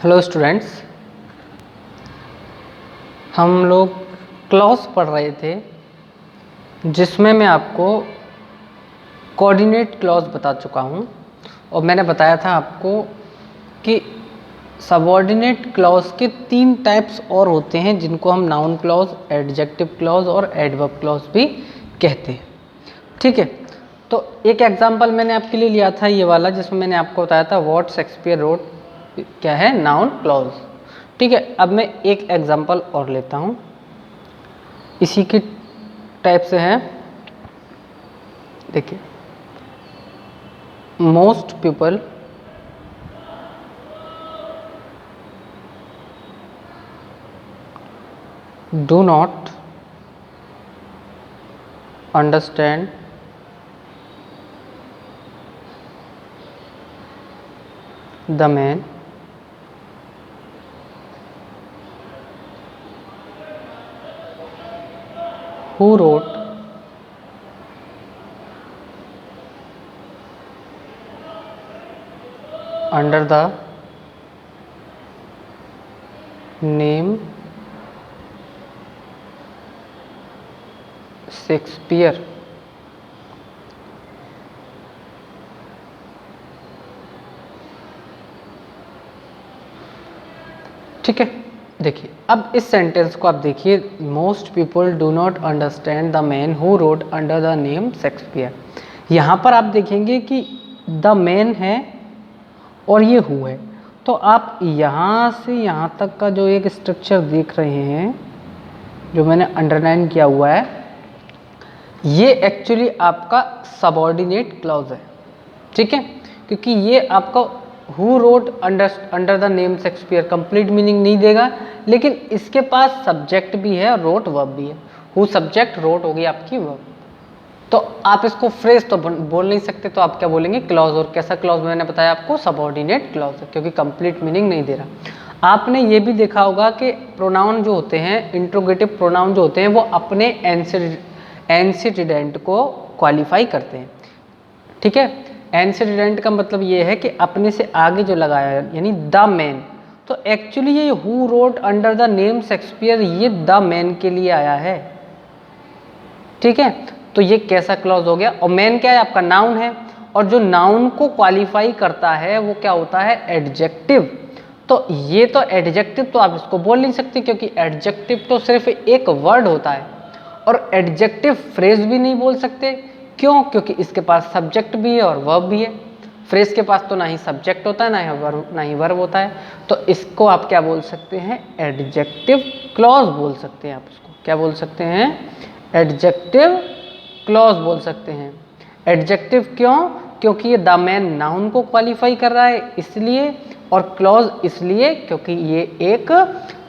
Hello students, हम लोग clause पढ़ रहे थे जिसमें मैं आपको कोऑर्डिनेट क्लॉज बता चुका हूँ और मैंने बताया था आपको कि सबऑर्डिनेट क्लॉज के 3 टाइप्स और होते हैं जिनको हम नाउन क्लॉज, एडजेक्टिव क्लॉज और एडवर्ब क्लॉज भी कहते हैं। ठीक है, तो एक एग्जांपल मैंने आपके लिए लिया था ये वाला जिसमें मैंने आपको बताया था व्हाट शेक्सपियर रोट क्या है, नाउन क्लॉज। ठीक है, अब मैं एक एग्जांपल और लेता हूँ, इसी की टाइप से है। देखिए, most people do not understand the man who wrote under the name Shakespeare. ठीक है, देखिए अब इस सेंटेंस को आप देखिए, most people do not understand the man who wrote under the name Shakespeare. यहाँ पर आप देखेंगे कि द मैन है और ये हु है, तो आप यहाँ से यहाँ तक का जो एक स्ट्रक्चर देख रहे हैं जो मैंने अंडरलाइन किया हुआ है, ये एक्चुअली आपका सबऑर्डिनेट क्लॉज है। ठीक है, क्योंकि ये आपका who wrote under the name Shakespeare complete meaning नहीं देगा, लेकिन इसके पास सब्जेक्ट भी है और रोट वर्ब भी है। हु सब्जेक्ट, रोट होगी आपकी वर्ब। तो आप इसको फ्रेज तो बोल नहीं सकते, तो आप क्या बोलेंगे, क्लॉज। और कैसा क्लॉज मैंने बताया आपको, सबऑर्डिनेट क्लॉज है, क्योंकि कंप्लीट मीनिंग नहीं दे रहा। आपने ये भी देखा होगा कि प्रोनाउन जो होते हैं, इंट्रोगेटिव प्रोनाउन जो होते हैं, वो अपने एंसीडेंट को क्वालिफाई करते हैं। ठीक है, एंसीडेंट का मतलब ये है कि अपने से आगे जो लगाया है, यानी द मैन। तो एक्चुअली ये who wrote under the name Shakespeare, ये द मैन के लिए आया है। ठीक है, तो ये कैसा क्लॉज हो गया। और मैन क्या है, आपका नाउन है, और जो नाउन को क्वालिफाई करता है वो क्या होता है, एडजेक्टिव। तो ये तो एडजेक्टिव तो आप इसको बोल नहीं सकते, क्योंकि एडजेक्टिव तो सिर्फ एक वर्ड होता है, और एडजेक्टिव फ्रेज भी नहीं बोल सकते। क्यों? क्योंकि इसके पास सब्जेक्ट भी है और वर्ब भी है। फ्रेज के पास तो ना ही सब्जेक्ट होता है, ना ही वर्ब होता है। तो इसको आप क्या बोल सकते हैं, एडजेक्टिव क्लॉज बोल सकते हैं। आप इसको क्या बोल सकते हैं, एडजेक्टिव क्लॉज बोल सकते हैं। एडजेक्टिव क्यों? क्योंकि ये द मैन नाउन को क्वालिफाई कर रहा है इसलिए, और क्लॉज इसलिए क्योंकि ये एक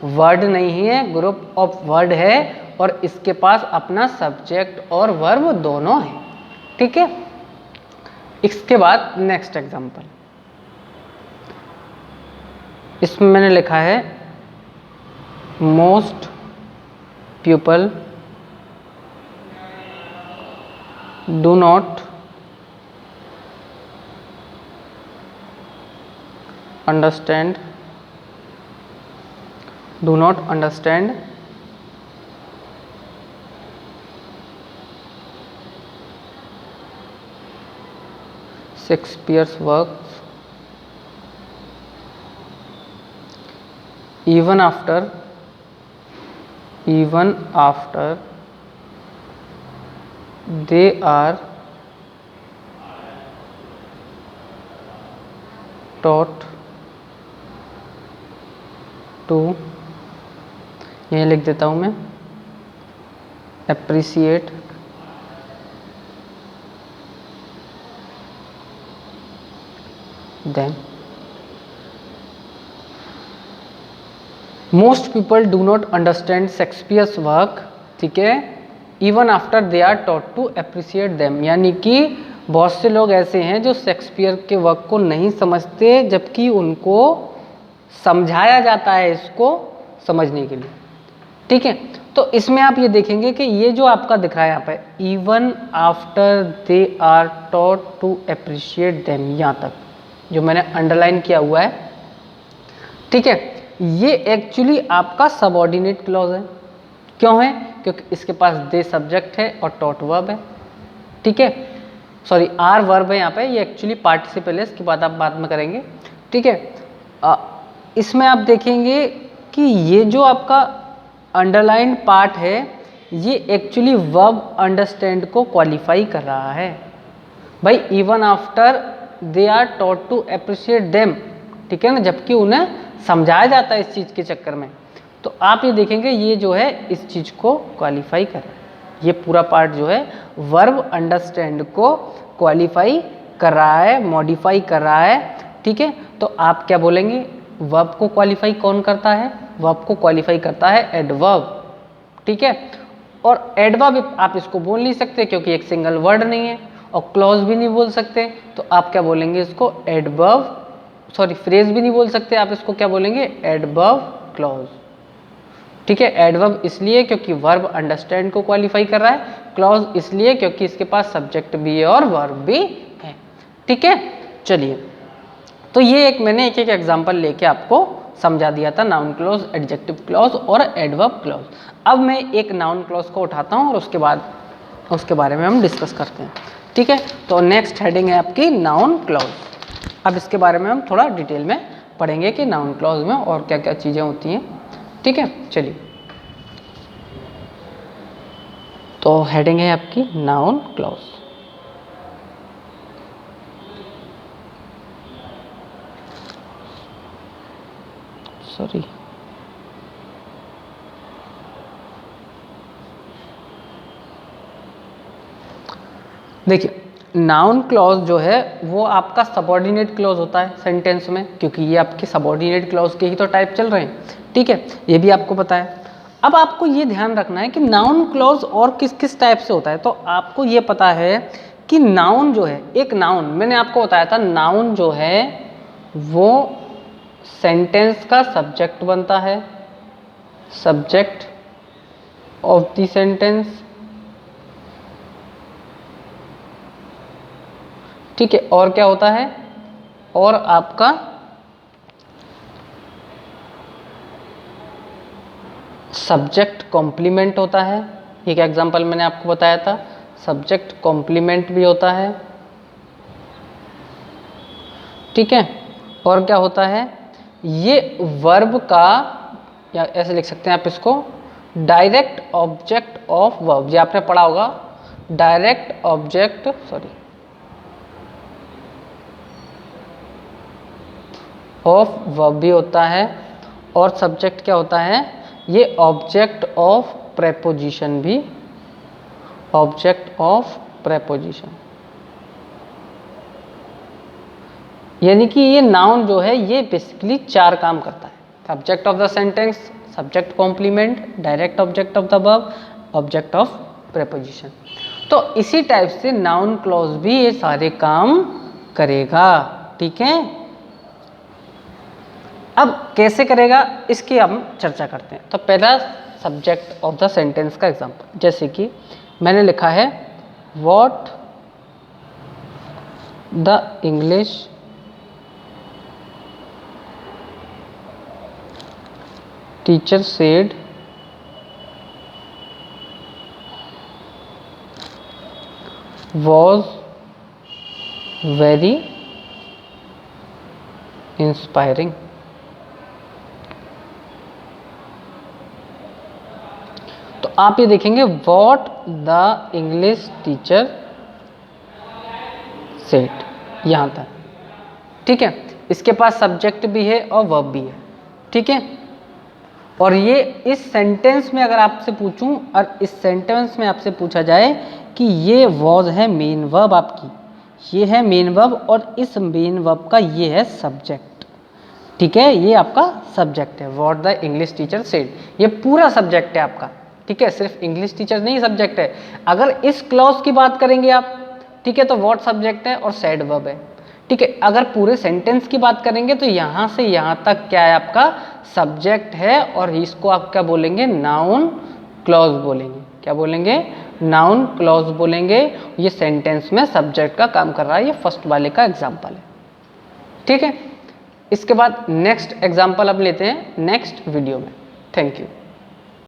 वर्ड नहीं है, ग्रुप ऑफ वर्ड है, और इसके पास अपना सब्जेक्ट और वर्ब दोनों है। ठीक है, इसके बाद नेक्स्ट एग्जांपल, इसमें मैंने लिखा है most people do not understand Shakespeare's works even after they are taught to, यही लिख देता हूँ मैं, appreciate them. Most people do not understand Shakespeare's work, ठीक है, even after they are taught to appreciate them। यानी कि बहुत से लोग ऐसे हैं जो शेक्सपियर के वर्क को नहीं समझते, जबकि उनको समझाया जाता है इसको समझने के लिए। ठीक है, तो इसमें आप ये देखेंगे कि ये जो आपका दिख रहा है यहाँ पे, even after they are taught to appreciate them, यहाँ तक जो मैंने अंडरलाइन किया हुआ है, ठीक है, ये एक्चुअली आपका सबऑर्डिनेट क्लॉज है। क्यों है? क्योंकि इसके पास दे सब्जेक्ट है और टॉट वर्ब है। ठीक है, सॉरी आर वर्ब है यहाँ पे, ये एक्चुअली पार्टिसिपल है, इसकी बात आप बाद में करेंगे। ठीक है, इसमें आप देखेंगे कि ये जो आपका अंडरलाइन पार्ट है ये एक्चुअली वर्ब अंडरस्टैंड को क्वालिफाई कर रहा है भाई, even after they are taught to appreciate them. ठीक है ना, जबकि उन्हें समझाया जाता है इस चीज़ के चक्कर में। तो आप ये देखेंगे ये जो है इस चीज़ को क्वालिफाई कर रहा है, ये पूरा पार्ट जो है वर्ब अंडरस्टैंड को क्वालिफाई कर रहा है, मॉडिफाई कर रहा है। ठीक है, तो आप क्या बोलेंगे, वर्ब को क्वालिफाई कौन करता है? वर्ब को क्वालिफाई करता है एडवर्ब। ठीक है, और एडवर्ब आप इसको बोल नहीं सकते क्योंकि एक सिंगल वर्ड नहीं है, और क्लॉज भी नहीं बोल सकते, तो आप क्या बोलेंगे इसको, एडवर्ब, सॉरी फ्रेज भी नहीं बोल सकते, आप इसको क्या बोलेंगे, एडवर्ब क्लॉज। ठीक है, एडवर्ब इसलिए क्योंकि वर्ब अंडरस्टैंड को क्वालिफाई कर रहा है, क्लॉज इसलिए क्योंकि इसके पास सब्जेक्ट भी है और वर्ब भी है। ठीक है, चलिए, तो ये एक मैंने एक एक एग्जांपल लेके आपको समझा दिया था, नाउन क्लॉज, एडजेक्टिव क्लॉज और एडवर्ब क्लॉज। अब मैं एक नाउन क्लॉज को उठाता हूँ और उसके बाद उसके बारे में हम डिस्कस करते हैं। ठीक है, तो नेक्स्ट हेडिंग है आपकी नाउन क्लॉज। अब इसके बारे में हम थोड़ा डिटेल में पढ़ेंगे कि नाउन क्लॉज में और क्या क्या चीज़ें होती हैं। ठीक है, चलिए, तो हेडिंग है आपकी नाउन क्लॉज। सॉरी, देखिए नाउन क्लॉज जो है वो आपका सबऑर्डिनेट क्लॉज होता है सेंटेंस में, क्योंकि ये आपके सबऑर्डिनेट क्लॉज के ही तो टाइप चल रहे हैं। ठीक है, ये भी आपको पता है। अब आपको ये ध्यान रखना है कि नाउन क्लॉज और किस किस टाइप से होता है। तो आपको ये पता है कि नाउन जो है, एक नाउन मैंने आपको बताया था, नाउन जो है वो सेंटेंस का सब्जेक्ट बनता है, सब्जेक्ट ऑफ द सेंटेंस। ठीक है, और क्या होता है, और आपका सब्जेक्ट कॉम्प्लीमेंट होता है। एक एग्जांपल मैंने आपको बताया था, सब्जेक्ट कॉम्प्लीमेंट भी होता है। ठीक है, और क्या होता है, ये वर्ब का, या ऐसे लिख सकते हैं आप इसको, डायरेक्ट ऑब्जेक्ट ऑफ वर्ब। ये आपने पढ़ा होगा, direct object, sorry, of verb भी होता है। और सब्जेक्ट क्या होता है, ये ऑब्जेक्ट ऑफ प्रेपोजिशन भी, ऑब्जेक्ट ऑफ प्रेपोजिशन। यानी कि ये नाउन जो है ये बेसिकली 4 काम करता है, subject of the sentence, subject complement, direct object of the verb, object of preposition. तो इसी टाइप से नाउन क्लॉज भी ये सारे काम करेगा। ठीक है, अब कैसे करेगा इसकी हम चर्चा करते हैं। तो पहला सब्जेक्ट ऑफ द सेंटेंस का एग्जांपल, जैसे कि मैंने लिखा है what the English teacher said was very inspiring। तो आप ये देखेंगे what the English teacher said, यहां तक। ठीक है, इसके पास सब्जेक्ट भी है और वर्ब भी है। ठीक है, और ये इस सेंटेंस में अगर आपसे पूछूं, और इस सेंटेंस में आपसे पूछा जाए कि ये वॉज है मेन वर्ब आपकी, ये है मेन वर्ब और इस मेन वर्ब का ये है सब्जेक्ट। ठीक है, ये आपका सब्जेक्ट है, what the English teacher said, ये पूरा सब्जेक्ट है आपका। ठीक है, सिर्फ इंग्लिश टीचर नहीं सब्जेक्ट है। अगर इस क्लॉज की बात करेंगे आप, ठीक है, तो व्हाट सब्जेक्ट है और सेड वर्ब है। ठीक है, अगर पूरे सेंटेंस की बात करेंगे तो यहाँ से यहाँ तक क्या है आपका सब्जेक्ट है, और इसको आप क्या बोलेंगे, नाउन क्लॉज बोलेंगे। क्या बोलेंगे, नाउन क्लॉज बोलेंगे। ये सेंटेंस में सब्जेक्ट का काम कर रहा है, ये फर्स्ट वाले का एग्जाम्पल है। ठीक है, इसके बाद नेक्स्ट एग्जाम्पल अब लेते हैं नेक्स्ट वीडियो में। Thank you.